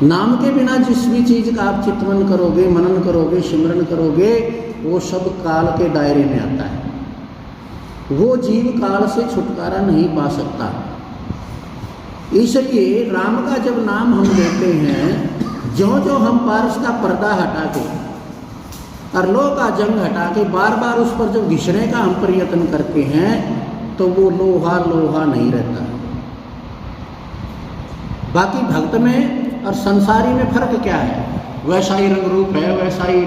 नाम के बिना जिस भी चीज़ का आप चिंतन करोगे, मनन करोगे, सिमरन करोगे, वो सब काल के दायरे में आता है। वो जीव काल से छुटकारा नहीं पा सकता। इसलिए राम का जब नाम हम लेते हैं, ज्यों ज्यों हम पारस का पर्दा हटा के और लोह का जंग हटा के बार बार उस पर जब घिसने का हम प्रयत्न करते हैं, तो वो लोहा लोहा नहीं रहता। बाकी भक्त में और संसारी में फर्क क्या है? वैसा ही रंग रूप है, वैसा ही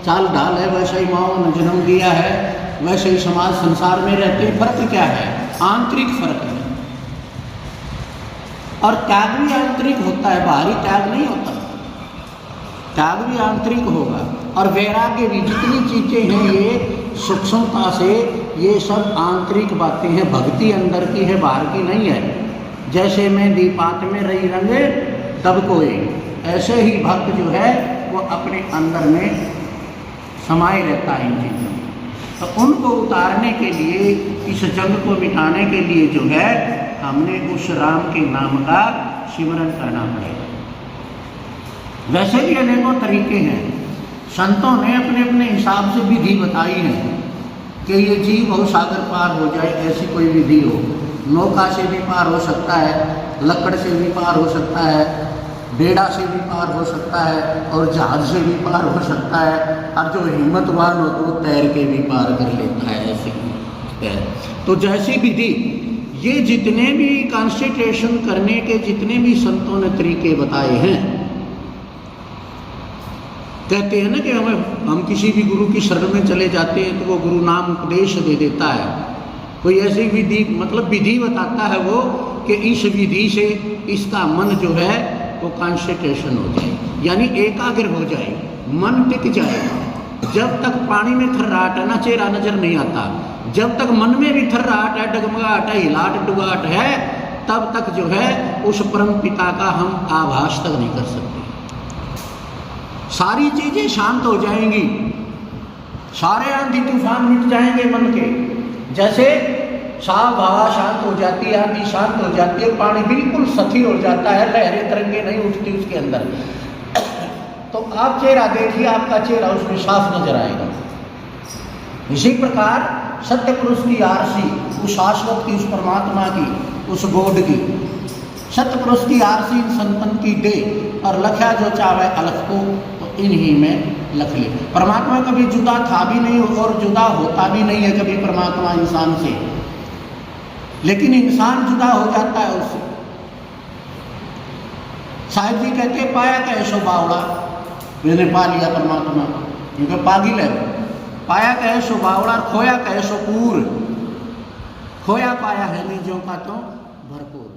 चाल ढाल है, वैसा ही माओ ने जन्म दिया है, वैसे ही समाज संसार में रहते हैं। फर्क क्या है? आंतरिक फर्क है। और त्याग भी आंतरिक होता है, बाहरी त्याग नहीं होता। त्याग भी आंतरिक होगा। और वैराग्य भी, जितनी चीजें हैं ये सूक्ष्मता से, ये सब आंतरिक बातें हैं। भक्ति अंदर की है, बाहर की नहीं है। जैसे मैं दीपात में रही रंगे तब कोई, ऐसे ही भक्त जो है वो अपने अंदर में समाये रहता है इन चीज़ों में। तो उनको उतारने के लिए, इस जंग को मिटाने के लिए जो है, हमने उस राम के नाम का सिमरन करना पड़ेगा। वैसे भी अनेकों तरीके हैं। संतों ने अपने अपने हिसाब से विधि बताई है कि ये जीव हो सागर पार हो जाए, ऐसी कोई विधि हो। नौका से भी पार हो सकता है, लकड़ से भी पार हो सकता है, बेड़ा से भी पार हो सकता है, और जहाज से भी पार हो सकता है। और जो हिम्मतवान हो तो वो तैर के भी पार कर लेता है, ऐसे है। तो जैसी विधि, ये जितने भी कॉन्सेंट्रेशन करने के जितने भी संतों ने तरीके बताए हैं, कहते हैं ना कि हम किसी भी गुरु की शरण में चले जाते हैं तो वो गुरु नाम उपदेश दे देता है। कोई ऐसी विधि, मतलब विधि बताता है वो कि इस विधि से इसका मन जो है वो कॉन्सेंट्रेशन हो जाए, यानी एकाग्र हो जाए, मन टिक जाए। जब तक पानी में थर्राहट है ना, चेहरा नजर नहीं आता। जब तक मन में भी थर्राहट है, डगमगाहट है, हिलाहट डुगाहट है, तब तक जो है उस परम पिता का हम आभास तक नहीं कर सकते। सारी चीजें शांत हो जाएंगी, सारे आंधी तूफान मिट जाएंगे मन के। जैसे साफ हवा शांत हो जाती है, आंधी शांत हो जाती है, पानी बिल्कुल स्थिर हो जाता है, लहरें तरंगे नहीं उठती उसके अंदर। तो आप चेहरा देखिए, आपका चेहरा उसमें साफ नजर आएगा। इसी प्रकार सत्य पुरुष की आरसी, उस शाश्वत की, उस परमात्मा की, उस गॉड की, सत्य पुरुष की आरसी संतन की दे, और लख्या जो चाहे अलख को, तो इन्हीं में लख ले। परमात्मा कभी जुदा था भी नहीं और जुदा होता भी नहीं है कभी परमात्मा इंसान से, लेकिन इंसान जुदा हो जाता है उससे। साहिब जी कहते हैं, पाया कैसो बावड़ा, मैंने पा लिया परमात्मा को, क्योंकि पागिल है। पाया कैसो बावड़ा, खोया कैसो पूर, खोया पाया है निजों का तो भरपूर।